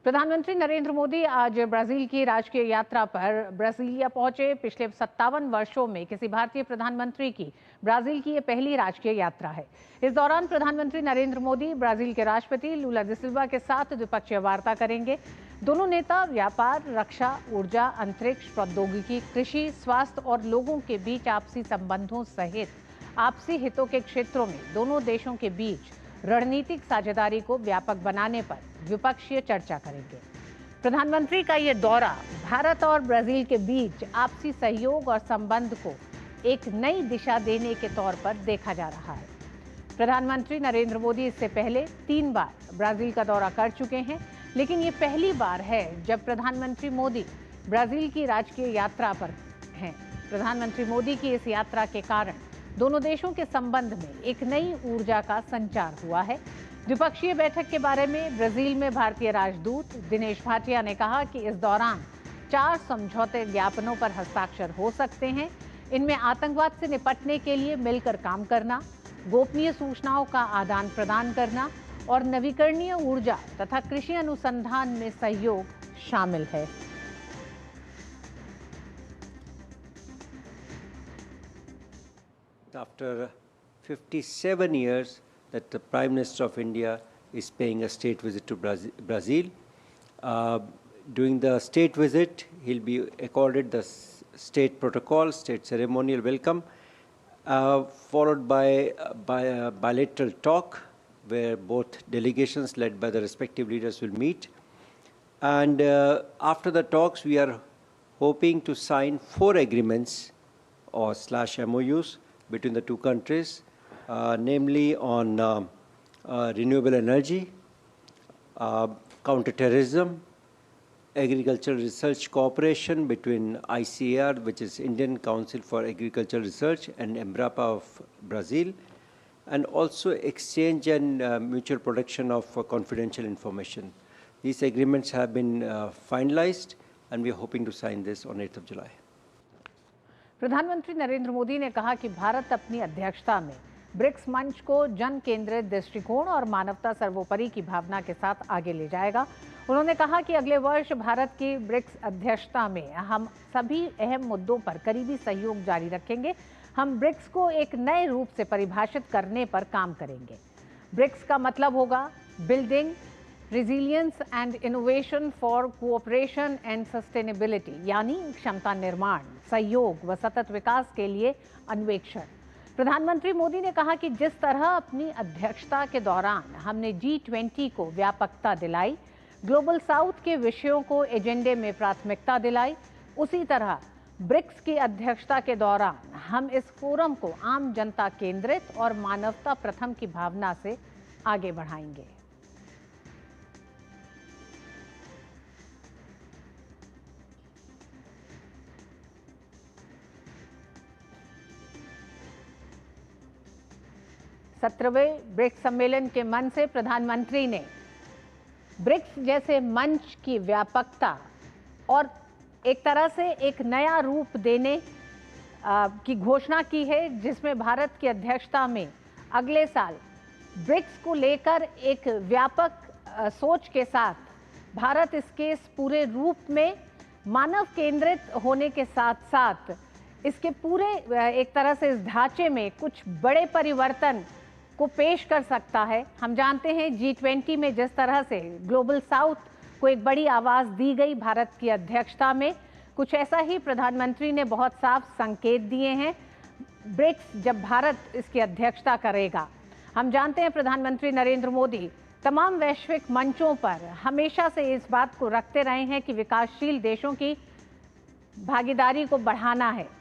प्रधानमंत्री नरेंद्र मोदी आज ब्राजील की राजकीय यात्रा पर ब्राजीलिया पहुंचे। पिछले 57 वर्षों में किसी भारतीय प्रधानमंत्री की ब्राजील की ये पहली राजकीय यात्रा है। इस दौरान प्रधानमंत्री नरेंद्र मोदी ब्राजील के राष्ट्रपति लूला दा सिल्वा के साथ द्विपक्षीय वार्ता करेंगे। दोनों नेता व्यापार, रक्षा, ऊर्जा, अंतरिक्ष, प्रौद्योगिकी, कृषि, स्वास्थ्य और लोगों के बीच आपसी संबंधों सहित आपसी हितों के क्षेत्रों में दोनों देशों के बीच रणनीतिक साझेदारी को व्यापक बनाने पर द्विपक्षीय चर्चा करेंगे। प्रधानमंत्री का ये दौरा भारत और ब्राजील के बीच आपसी सहयोग और संबंध को एक नई दिशा देने के तौर पर देखा जा रहा है। प्रधानमंत्री नरेंद्र मोदी इससे पहले 3 बार ब्राजील का दौरा कर चुके हैं, लेकिन ये पहली बार है जब प्रधानमंत्री मोदी ब्राजील की राजकीय यात्रा पर हैं। प्रधानमंत्री मोदी की इस यात्रा के कारण दोनों देशों के संबंध में एक नई ऊर्जा का संचार हुआ है। द्विपक्षीय बैठक के बारे में ब्राजील में भारतीय राजदूत दिनेश भाटिया ने कहा कि इस दौरान 4 समझौते ज्ञापनों पर हस्ताक्षर हो सकते हैं। इनमें आतंकवाद से निपटने के लिए मिलकर काम करना, गोपनीय सूचनाओं का आदान प्रदान करना और नवीकरणीय ऊर्जा तथा कृषि अनुसंधान में सहयोग शामिल है। After 57 years that the Prime Minister of India is paying a state visit to Brazil. During the state visit, he'll be accorded the state protocol, state ceremonial welcome, followed by a bilateral talk where both delegations led by the respective leaders will meet. And after the talks, we are hoping to sign 4 agreements or /MOUs between the 2 countries, namely on renewable energy, counterterrorism, agricultural research cooperation between ICAR, which is Indian Council for Agricultural Research, and Embrapa of Brazil, and also exchange and mutual protection of confidential information. These agreements have been finalized, and we are hoping to sign this on 8th of July. प्रधानमंत्री नरेंद्र मोदी ने कहा कि भारत अपनी अध्यक्षता में BRICS मंच को जन केंद्रित दृष्टिकोण और मानवता सर्वोपरि की भावना के साथ आगे ले जाएगा। उन्होंने कहा कि अगले वर्ष भारत की ब्रिक्स अध्यक्षता में हम सभी अहम मुद्दों पर करीबी सहयोग जारी रखेंगे। हम ब्रिक्स को एक नए रूप से परिभाषित करने पर काम करेंगे। ब्रिक्स का मतलब होगा building resilience and innovation for cooperation and sustainability, यानी क्षमता निर्माण, सहयोग व सतत विकास के लिए अन्वेषण। प्रधानमंत्री मोदी ने कहा कि जिस तरह अपनी अध्यक्षता के दौरान हमने G20 को व्यापकता दिलाई, ग्लोबल साउथ के विषयों को एजेंडे में प्राथमिकता दिलाई, उसी तरह ब्रिक्स की अध्यक्षता के दौरान हम इस फोरम को आम जनता केंद्रित और मानवता प्रथम की भावना से आगे बढ़ाएंगे। सत्रहवें ब्रिक्स सम्मेलन के मन से प्रधानमंत्री ने ब्रिक्स जैसे मंच की व्यापकता और एक तरह से एक नया रूप देने की घोषणा की है, जिसमें भारत की अध्यक्षता में अगले साल ब्रिक्स को लेकर एक व्यापक सोच के साथ भारत इसके इस पूरे रूप में मानव केंद्रित होने के साथ साथ इसके पूरे एक तरह से इस ढांचे में कुछ बड़े परिवर्तन को पेश कर सकता है। हम जानते हैं G20 में जिस तरह से ग्लोबल साउथ को एक बड़ी आवाज दी गई भारत की अध्यक्षता में, कुछ ऐसा ही प्रधानमंत्री ने बहुत साफ संकेत दिए हैं। ब्रिक्स जब भारत इसकी अध्यक्षता करेगा, हम जानते हैं प्रधानमंत्री नरेंद्र मोदी तमाम वैश्विक मंचों पर हमेशा से इस बात को रखते रहे हैं कि विकासशील देशों की भागीदारी को बढ़ाना है।